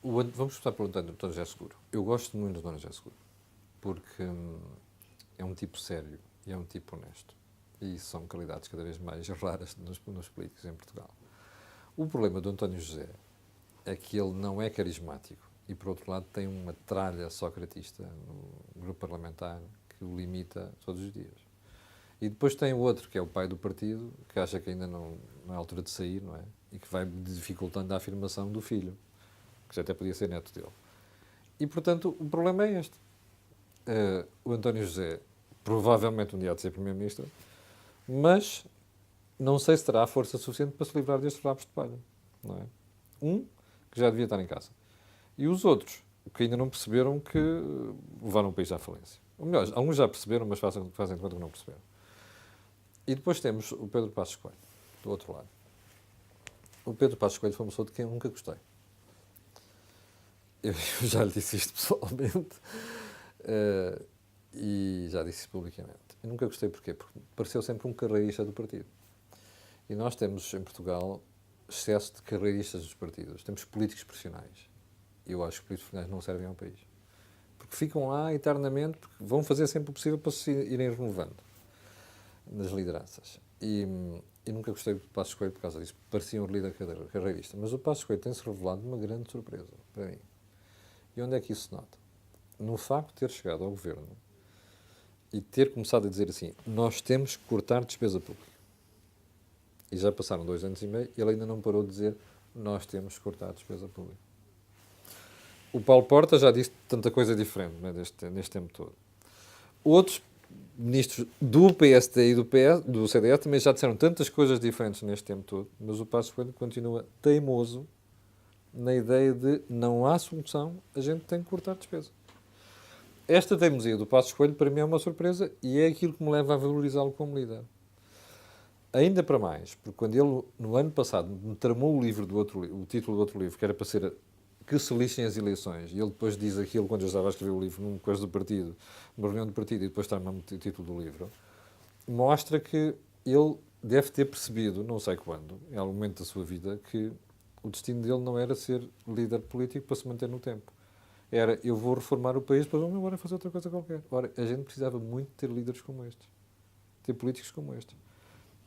Vamos começar pelo António José Seguro. Eu gosto muito do António José Seguro, porque é um tipo sério e é um tipo honesto. E isso são qualidades cada vez mais raras nos políticos em Portugal. O problema do António José é que ele não é carismático e, por outro lado, tem uma tralha socratista no grupo parlamentar que o limita todos os dias. E depois tem o outro, que é o pai do partido, que acha que ainda não é a altura de sair, não é? E que vai dificultando a afirmação do filho, que já até podia ser neto dele. E, portanto, o problema é este. O António José provavelmente um dia há de ser Primeiro-Ministro, mas não sei se terá a força suficiente para se livrar destes rabos de palha. Não é? Um, que já devia estar em casa. E os outros, que ainda não perceberam que levaram o país à falência. Ou melhor, alguns já perceberam, mas fazem de conta que não perceberam. E depois temos o Pedro Passos Coelho, do outro lado. O Pedro Passos Coelho foi uma pessoa de quem eu nunca gostei. Eu já lhe disse isto pessoalmente e já disse publicamente. Eu nunca gostei porquê? Porque pareceu sempre um carreirista do partido. E nós temos em Portugal excesso de carreiristas dos partidos. Temos políticos profissionais. E eu acho que políticos profissionais não servem ao país. Porque ficam lá eternamente, porque vão fazer sempre o possível para se irem renovando nas lideranças. E nunca gostei do Passos Coelho por causa disso. Parecia um líder carreirista. Mas o Passos Coelho tem-se revelado uma grande surpresa para mim. E onde é que isso se nota? No facto de ter chegado ao governo e ter começado a dizer assim: nós temos que cortar despesa pública. E já passaram 2 anos e meio e ele ainda não parou de dizer: nós temos que cortar despesa pública. O Paulo Porta já disse tanta coisa diferente, né, neste tempo todo. Outros ministros do PSD e do CDS também já disseram tantas coisas diferentes neste tempo todo, mas o Passos Coelho continua teimoso na ideia de não há solução, a gente tem que cortar despesa. Esta teimosia do Passos Coelho para mim é uma surpresa e é aquilo que me leva a valorizá-lo como líder. Ainda para mais, porque quando ele, no ano passado, me tramou o título do outro livro, que era para ser Que se lixem as eleições, e ele depois diz aquilo quando eu estava a escrever o livro, numa coisa do partido, numa reunião do partido, e depois trama-me o título do livro, mostra que ele deve ter percebido, não sei quando, em algum momento da sua vida, que o destino dele não era ser líder político para se manter no tempo. Era, eu vou reformar o país, depois vamos embora fazer outra coisa qualquer. Ora, a gente precisava muito ter líderes como estes. Ter políticos como estes.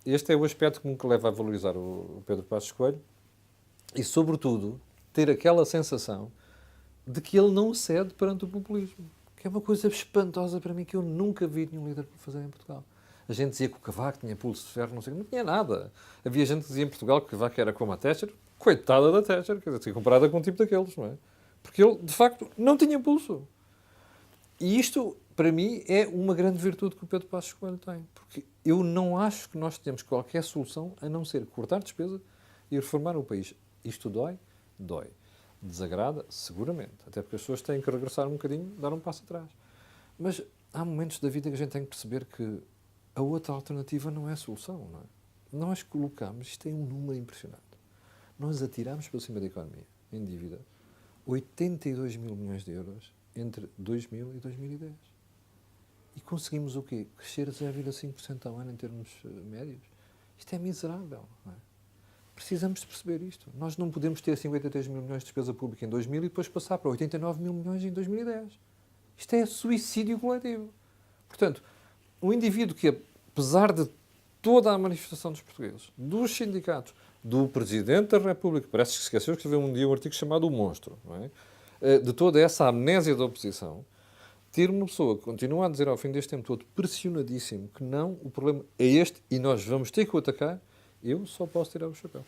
Este é o aspecto que me leva a valorizar o Pedro Passos Coelho e, sobretudo, ter aquela sensação de que ele não cede perante o populismo. Que é uma coisa espantosa para mim, que eu nunca vi nenhum líder fazer em Portugal. A gente dizia que o Cavaco tinha pulso de ferro, não tinha nada. Havia gente que dizia em Portugal que o Cavaco era como a Thatcher. Coitada da Thatcher, quer dizer, comparada com um tipo daqueles, não é? Porque ele, de facto, não tinha pulso. E isto, para mim, é uma grande virtude que o Pedro Passos Coelho tem. Porque eu não acho que nós tenhamos qualquer solução a não ser cortar despesa e reformar o país. Isto dói? Dói. Desagrada? Seguramente. Até porque as pessoas têm que regressar um bocadinho, dar um passo atrás. Mas há momentos da vida que a gente tem que perceber que a outra alternativa não é a solução, não é? Nós colocamos, isto é um número impressionante, nós atiramos para cima da economia, em dívida, 82 mil milhões de euros entre 2000 e 2010. E conseguimos o quê? Crescer a 0,5% ao ano em termos médios. Isto é miserável, não é? Precisamos de perceber isto. Nós não podemos ter 53 mil milhões de despesa pública em 2000 e depois passar para 89 mil milhões em 2010. Isto é suicídio coletivo. Portanto, um indivíduo que, apesar de toda a manifestação dos portugueses, dos sindicatos, do Presidente da República, parece que se esqueceu de escrever um dia um artigo chamado O Monstro, não é? De toda essa amnésia da oposição, ter uma pessoa que continua a dizer ao fim deste tempo todo, pressionadíssimo, que não, o problema é este e nós vamos ter que o atacar, eu só posso tirar o chapéu.